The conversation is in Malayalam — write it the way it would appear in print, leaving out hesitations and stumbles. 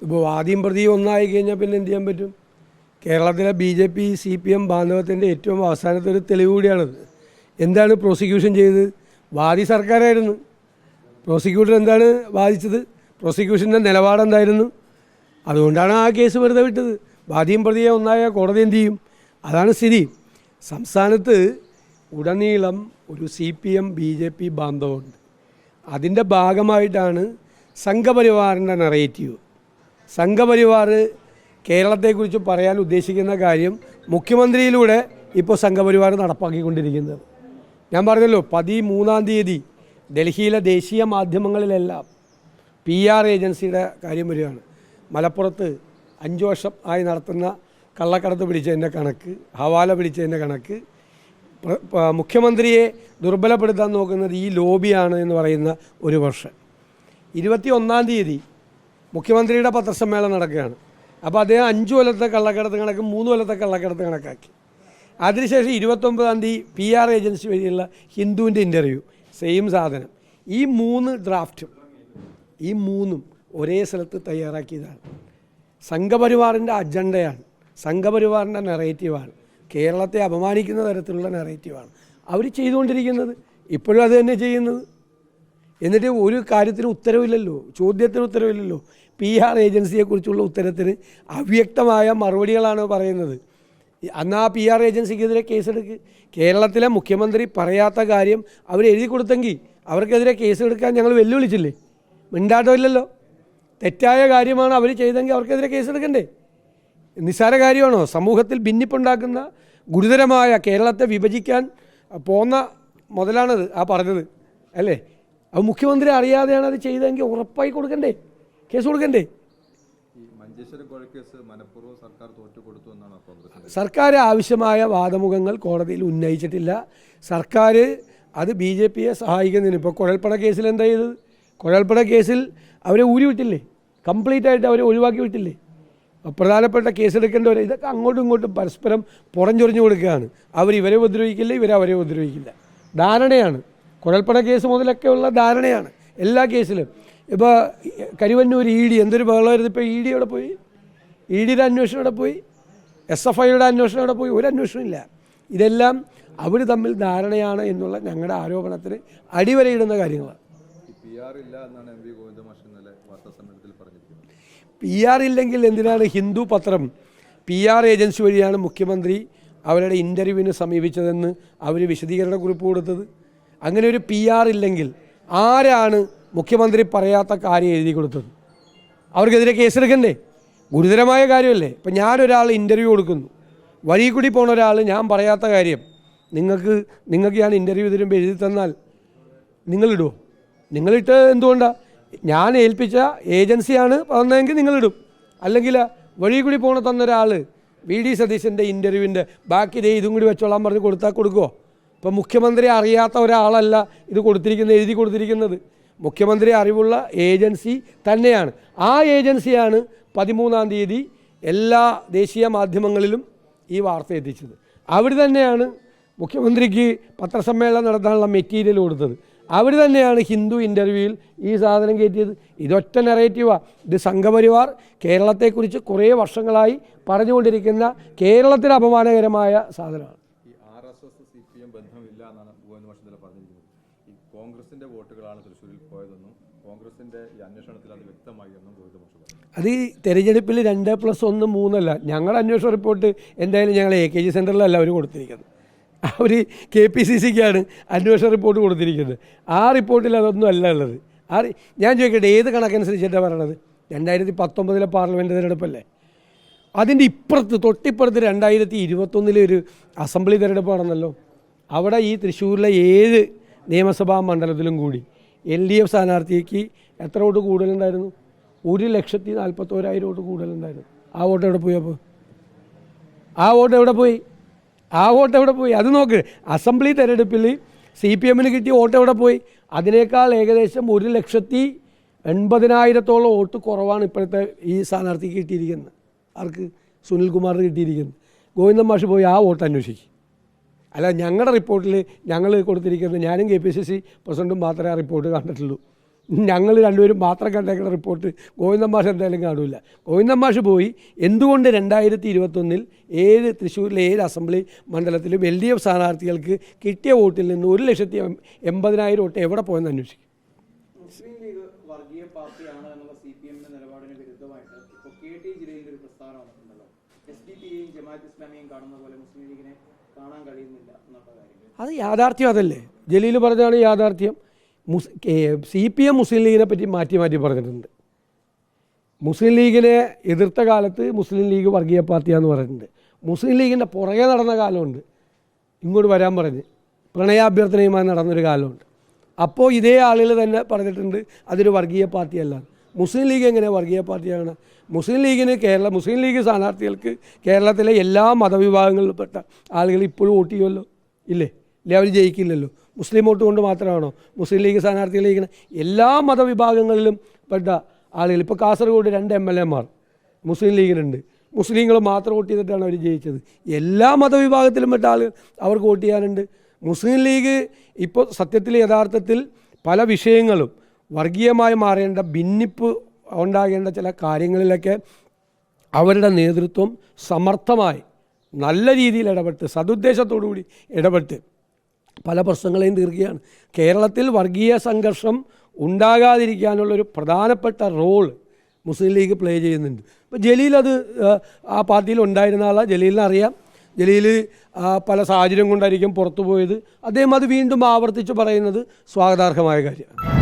ഇപ്പോൾ വാദിയും പ്രതിയും ഒന്നായി കഴിഞ്ഞാൽ പിന്നെ എന്ത് ചെയ്യാൻ പറ്റും? കേരളത്തിലെ BJP CPM ബാന്ധവത്തിൻ്റെ ഏറ്റവും അവസാനത്തെ ഒരു തെളിവ് കൂടിയാണത്. എന്താണ് പ്രോസിക്യൂഷൻ ചെയ്തത്? വാദി സർക്കാരായിരുന്നു. പ്രോസിക്യൂട്ടർ എന്താണ് വാദിച്ചത്? പ്രോസിക്യൂഷൻ്റെ നിലപാടെന്തായിരുന്നു? അതുകൊണ്ടാണ് ആ കേസ് വെറുതെ വിട്ടത്. വാദിയും പ്രതിയെ ഒന്നായ കോടതി എന്ത് ചെയ്യും? അതാണ് സ്ഥിതി. സംസ്ഥാനത്ത് ഉടനീളം ഒരു CPM BJP ബാന്ധവമുണ്ട്. അതിൻ്റെ ഭാഗമായിട്ടാണ് സംഘപരിവാറിൻ്റെ നറേറ്റീവ്. സംഘപരിവാർ കേരളത്തെക്കുറിച്ച് പറയാൻ ഉദ്ദേശിക്കുന്ന കാര്യം മുഖ്യമന്ത്രിയിലൂടെ ഇപ്പോൾ സംഘപരിവാർ നടപ്പാക്കിക്കൊണ്ടിരിക്കുന്നത്. ഞാൻ പറഞ്ഞല്ലോ 13-ാം തീയതി ഡൽഹിയിലെ ദേശീയ മാധ്യമങ്ങളിലെല്ലാം PR ഏജൻസിയുടെ കാര്യം വരികയാണ്. മലപ്പുറത്ത് 5 വർഷം ആയി നടത്തുന്ന കള്ളക്കടത്ത് പിടിച്ചതിൻ്റെ കണക്ക്, ഹവാല പിടിച്ചതിൻ്റെ കണക്ക്, മുഖ്യമന്ത്രിയെ ദുർബലപ്പെടുത്താൻ നോക്കുന്നത് ഈ ലോബിയാണ് എന്ന് പറയുന്ന ഒരു വർഷം. 21-ാം തീയതി മുഖ്യമന്ത്രിയുടെ പത്രസമ്മേളനം നടക്കുകയാണ്. അപ്പോൾ അദ്ദേഹം 5 കൊല്ലത്തെ കള്ളക്കടത്ത് കണക്ക് 3 കൊല്ലത്തെ കള്ളക്കടത്ത് കണക്കാക്കി. അതിനുശേഷം 29-ാം തീയതി PR ഏജൻസി വഴിയുള്ള ഹിന്ദുവിൻ്റെ ഇൻ്റർവ്യൂ, സെയിം സാധനം. ഈ 3 ഡ്രാഫ്റ്റും ഈ 3ഉം ഒരേ സ്ഥലത്ത് തയ്യാറാക്കിയതാണ്. സംഘപരിവാറിൻ്റെ അജണ്ടയാണ്, സംഘപരിവാറിൻ്റെ നെറേറ്റീവാണ്, കേരളത്തെ അപമാനിക്കുന്ന തരത്തിലുള്ള നെറേറ്റീവാണ് അവർ ചെയ്തുകൊണ്ടിരിക്കുന്നത്. ഇപ്പോഴും അത് തന്നെ ചെയ്യുന്നത്. എന്നിട്ട് ഒരു കാര്യത്തിന് ഉത്തരവില്ലല്ലോ, ചോദ്യത്തിന് ഉത്തരവില്ലല്ലോ. PR ഏജൻസിയെക്കുറിച്ചുള്ള ഉത്തരത്തിന് അവ്യക്തമായ മറുപടികളാണ് പറയുന്നത്. അന്ന് ആ PR ഏജൻസിക്കെതിരെ കേസെടുക്ക്. കേരളത്തിലെ മുഖ്യമന്ത്രി പറയാത്ത കാര്യം അവർ എഴുതി കൊടുത്തെങ്കിൽ അവർക്കെതിരെ കേസെടുക്കാൻ ഞങ്ങൾ വെല്ലുവിളിച്ചില്ലേ? മിണ്ടാട്ടമില്ലല്ലോ. തെറ്റായ കാര്യമാണ് അവർ ചെയ്തെങ്കിൽ അവർക്കെതിരെ കേസെടുക്കണ്ടേ? നിസ്സാര കാര്യമാണോ? സമൂഹത്തിൽ ഭിന്നിപ്പുണ്ടാക്കുന്ന ഗുരുതരമായ, കേരളത്തെ വിഭജിക്കാൻ പോന്ന മുതലാണത് ആ പറഞ്ഞത്, അല്ലേ? അത് മുഖ്യമന്ത്രി അറിയാതെയാണ് അത് ചെയ്തതെങ്കിൽ ഉറപ്പായി കൊടുക്കണ്ടേ? കേസ് കൊടുക്കണ്ടേ? സർക്കാർ ആവശ്യമായ വാദമുഖങ്ങൾ കോടതിയിൽ ഉന്നയിച്ചിട്ടില്ല. സർക്കാർ അത് BJPയെ സഹായിക്കുന്നതിന് ഇപ്പോൾ കുഴൽപ്പണ കേസിൽ എന്താ ചെയ്തത്? കുഴൽപ്പണ കേസിൽ അവരെ ഊരി വിട്ടില്ലേ? കംപ്ലീറ്റ് ആയിട്ട് അവരെ ഒഴിവാക്കി വിട്ടില്ലേ? പ്രധാനപ്പെട്ട കേസെടുക്കേണ്ടവർ ഇതൊക്കെ അങ്ങോട്ടും ഇങ്ങോട്ടും പരസ്പരം പുറഞ്ചൊറിഞ്ഞു കൊടുക്കുകയാണ്. അവരിവരെ ഉപദ്രവിക്കില്ല, ഇവരവരെ ഉപദ്രവിക്കില്ല. ധാരണയാണ്. കുഴൽപ്പണ കേസ് മുതലൊക്കെ ഉള്ള ധാരണയാണ് എല്ലാ കേസിലും. ഇപ്പോൾ കരുവന്നൂർ ED എന്തൊരു ബഹളമായിരുന്നു. ഇപ്പോൾ ED എവിടെ പോയി? EDയുടെ അന്വേഷണം എവിടെ പോയി? SFIയുടെ അന്വേഷണം എവിടെ പോയി? ഒരു അന്വേഷണം ഇല്ല. ഇതെല്ലാം അവർ തമ്മിൽ ധാരണയാണ് എന്നുള്ള ഞങ്ങളുടെ ആരോപണത്തിന് അടിവരയിടുന്ന കാര്യങ്ങളാണ്. PR ഇല്ലെങ്കിൽ എന്തിനാണ് ഹിന്ദു പത്രം PR ഏജൻസി വഴിയാണ് മുഖ്യമന്ത്രി അവരുടെ ഇൻ്റർവ്യൂവിന് സമീപിച്ചതെന്ന് അവർ വിശദീകരണ കുറിപ്പ് കൊടുത്തത്? അങ്ങനെ ഒരു PR ഇല്ലെങ്കിൽ ആരാണ് മുഖ്യമന്ത്രി പറയാത്ത കാര്യം എഴുതി കൊടുത്തത്? അവർക്കെതിരെ കേസെടുക്കണ്ടേ? ഗുരുതരമായ കാര്യമല്ലേ? ഇപ്പം ഞാനൊരാൾ ഇൻ്റർവ്യൂ കൊടുക്കുന്നു, വഴി കൂടി പോണ ഒരാൾ ഞാൻ പറയാത്ത കാര്യം നിങ്ങൾക്ക് ഞാൻ ഇൻ്റർവ്യൂ തരുമ്പോൾ എഴുതി തന്നാൽ നിങ്ങളിടുമോ? നിങ്ങളിട്ട് എന്തുകൊണ്ടാണ്? ഞാൻ ഏൽപ്പിച്ച ഏജൻസിയാണ് പറഞ്ഞതെങ്കിൽ നിങ്ങളിടും. അല്ലെങ്കിൽ വഴി കൂടി പോണ തന്നൊരാൾ VD സതീശൻ്റെ ഇൻ്റർവ്യൂവിൻ്റെ ബാക്കി ഇതും കൂടി വെച്ചോളാൻ പറഞ്ഞ് കൊടുക്കുമോ? ഇപ്പം മുഖ്യമന്ത്രി അറിയാത്ത ഒരാളല്ല ഇത് കൊടുത്തിരിക്കുന്നത്, എഴുതി കൊടുത്തിരിക്കുന്നത്. മുഖ്യമന്ത്രി അറിവുള്ള ഏജൻസി തന്നെയാണ്. ആ ഏജൻസിയാണ് 13-ാം തീയതി എല്ലാ ദേശീയ മാധ്യമങ്ങളിലും ഈ വാർത്ത എത്തിച്ചത്. അവർ തന്നെയാണ് മുഖ്യമന്ത്രിക്ക് പത്രസമ്മേളനം നടത്താനുള്ള മെറ്റീരിയൽ കൊടുത്തത്. അവർ തന്നെയാണ് ഹിന്ദു ഇൻ്റർവ്യൂവിൽ ഈ സാധനം കയറ്റിയത്. ഇതൊറ്റ നെറേറ്റീവാണ്. ഇത് സംഘപരിവാർ കേരളത്തെക്കുറിച്ച് കുറേ വർഷങ്ങളായി പറഞ്ഞുകൊണ്ടിരിക്കുന്ന കേരളത്തിന് അപമാനകരമായ സാധനമാണ്. ഈ RSS CPM ബന്ധമില്ല എന്നാണ് ഗോവിന്ദമാഷ് പറഞ്ഞിരിക്കുന്നത്. ഈ കോൺഗ്രസിൻ്റെ വോട്ടുകളാണ് തൃശ്ശൂരിൽ പോയതെന്നും കോൺഗ്രസിൻ്റെ ഈ അന്വേഷണത്തിൽ അത് വ്യക്തമായി എന്നും ഗോവിന്ദമാഷ് പറഞ്ഞു. അത് ഈ തെരഞ്ഞെടുപ്പിൽ 2+1 3 ഞങ്ങളുടെ അന്വേഷണ റിപ്പോർട്ട് എന്തായാലും ഞങ്ങൾ AKG സെൻറ്ററിലല്ല അവർ കൊടുത്തിരിക്കുന്നത്. അവർ KPCCക്കാണ് അന്വേഷണ റിപ്പോർട്ട് കൊടുത്തിരിക്കുന്നത്. ആ റിപ്പോർട്ടിൽ അതൊന്നും അല്ല ഉള്ളത്. ഞാൻ ചോദിക്കട്ടെ, ഏത് കണക്കനുസരിച്ചിട്ടാണ് പറയണത്? 2019 പാർലമെൻറ്റ് തിരഞ്ഞെടുപ്പല്ലേ? അതിൻ്റെ തൊട്ടിപ്പുറത്ത് 2021 ഒരു അസംബ്ലി തിരഞ്ഞെടുപ്പാണെന്നല്ലോ. അവിടെ ഈ തൃശ്ശൂരിലെ 7 നിയമസഭാ മണ്ഡലത്തിലും കൂടി LDF സ്ഥാനാർത്ഥിക്ക് എത്ര വോട്ട് കൂടുതലുണ്ടായിരുന്നു? 1,41,000 വോട്ട് കൂടുതലുണ്ടായിരുന്നു. ആ വോട്ട് എവിടെ പോയി? അപ്പോൾ ആ വോട്ട് എവിടെ പോയി? അത് നോക്ക്. അസംബ്ലി തെരഞ്ഞെടുപ്പിൽ CPMന് കിട്ടിയ വോട്ട് എവിടെ പോയി? അതിനേക്കാൾ ഏകദേശം 1,80,000 വോട്ട് കുറവാണ് ഇപ്പോഴത്തെ ഈ സ്ഥാനാർത്ഥിക്ക് കിട്ടിയിരിക്കുന്നത്. ആർക്ക്? സുനിൽകുമാറിന് കിട്ടിയിരിക്കുന്നത്. ഗോവിന്ദൻ മാഷ് പോയി ആ വോട്ട് അന്വേഷിക്കും. അല്ല, ഞങ്ങളുടെ റിപ്പോർട്ടിൽ ഞങ്ങൾ കൊടുത്തിരിക്കുന്നത്, ഞാനും KPCC പ്രസിഡൻറ്റും മാത്രമേ ആ റിപ്പോർട്ട് കണ്ടിട്ടുള്ളൂ. ഞങ്ങൾ രണ്ടുപേരും മാത്രം കണ്ടേക്കുന്ന റിപ്പോർട്ട് ഗോവിന്ദൻ മാഷ് എന്തായാലും കാണില്ല. ഗോവിന്ദൻ മാഷ് പോയി എന്തുകൊണ്ട് 2021 തൃശ്ശൂരിലെ 7 അസംബ്ലി മണ്ഡലത്തിലും LDF സ്ഥാനാർത്ഥികൾക്ക് കിട്ടിയ വോട്ടിൽ നിന്ന് 1,80,000 വോട്ട് എവിടെ പോയെന്ന് അന്വേഷിക്കും. മുസ്ലിം ലീഗ് വർഗീയ പാർട്ടിയാണ് എന്നുള്ള CPM-ന്റെ നിലപാടിന് വിരുദ്ധമായിട്ട് ഇപ്പോൾ KT ജില്ലയിൽ ഒരു പ്രസ്താവന വന്നിട്ടുണ്ടല്ലോ. SDPയെയും ജമാഅത്ത് ഇസ്ലാമിയെയും കാണുന്ന പോലെ മുസ്ലിം ലീഗിനെ കാണാൻ കഴിയുന്നില്ല എന്നുള്ള കാര്യം. അത് യാഥാർത്ഥ്യം അതല്ലേ? ജലീൽ പറഞ്ഞാണ് യാഥാർത്ഥ്യം. CPM മുസ്ലിം ലീഗിനെ പറ്റി മാറ്റി പറഞ്ഞിട്ടുണ്ട്. മുസ്ലിം ലീഗിനെ എതിർത്ത കാലത്ത് മുസ്ലിം ലീഗ് വർഗീയ പാർട്ടിയാന്ന് പറഞ്ഞിട്ടുണ്ട്. മുസ്ലിം ലീഗിൻ്റെ പുറകെ നടന്ന കാലമുണ്ട്, ഇങ്ങോട്ട് വരാൻ പറഞ്ഞ് പ്രണയാഭ്യർത്ഥനയുമായി നടന്നൊരു കാലമുണ്ട്. അപ്പോൾ ഇതേ ആളുകൾ തന്നെ പറഞ്ഞിട്ടുണ്ട് അതൊരു വർഗീയ പാർട്ടിയല്ല. മുസ്ലിം ലീഗ് എങ്ങനെ വർഗീയ പാർട്ടിയാണ്? മുസ്ലിം ലീഗ് സ്ഥാനാർത്ഥികൾക്ക് കേരളത്തിലെ എല്ലാ മതവിഭാഗങ്ങളിൽപ്പെട്ട ആളുകൾ ഇപ്പോഴും വോട്ട് ചെയ്യുമല്ലോ, ഇല്ലേ? അവർ ജയിക്കില്ലല്ലോ. മുസ്ലിം വോട്ട് കൊണ്ട് മാത്രമാണോ മുസ്ലിം ലീഗ് സ്ഥാനാർത്ഥികൾ ജയിക്കുന്നത്? എല്ലാ മതവിഭാഗങ്ങളിലും പെട്ട ആളുകൾ. ഇപ്പോൾ കാസർഗോഡ് 2 MLA-മാർ മുസ്ലിം ലീഗിനുണ്ട്. മുസ്ലിങ്ങൾ മാത്രം വോട്ട് ചെയ്തിട്ടാണ് അവർ ജയിച്ചത്. എല്ലാ മതവിഭാഗത്തിലും പെട്ട ആളുകൾ അവർക്ക് വോട്ട് ചെയ്യാനുണ്ട്. മുസ്ലിം ലീഗ് ഇപ്പോൾ സത്യത്തിൽ യഥാർത്ഥത്തിൽ പല വിഷയങ്ങളും വർഗീയമായി മാറേണ്ട, ഭിന്നിപ്പ് ഉണ്ടാകേണ്ട ചില കാര്യങ്ങളിലൊക്കെ അവരുടെ നേതൃത്വം സമർത്ഥമായി നല്ല രീതിയിൽ ഇടപെട്ട് സതുദ്ദേശത്തോടു കൂടി ഇടപെട്ട് പല പ്രശ്നങ്ങളെയും തീർക്കുകയാണ്. കേരളത്തിൽ വർഗീയ സംഘർഷം ഉണ്ടാകാതിരിക്കാനുള്ളൊരു പ്രധാനപ്പെട്ട റോൾ മുസ്ലിം ലീഗ് പ്ലേ ചെയ്യുന്നുണ്ട്. ഇപ്പോൾ ജലീൽ ആ പാർട്ടിയിൽ ഉണ്ടായിരുന്ന ആളാണ്. ജലീലിനെ അറിയാം. ജലീൽ പല സാഹചര്യം കൊണ്ടായിരിക്കും പുറത്തു പോയത്. അദ്ദേഹം അത് വീണ്ടും ആവർത്തിച്ച് പറയുന്നത് സ്വാഗതാർഹമായ കാര്യമാണ്.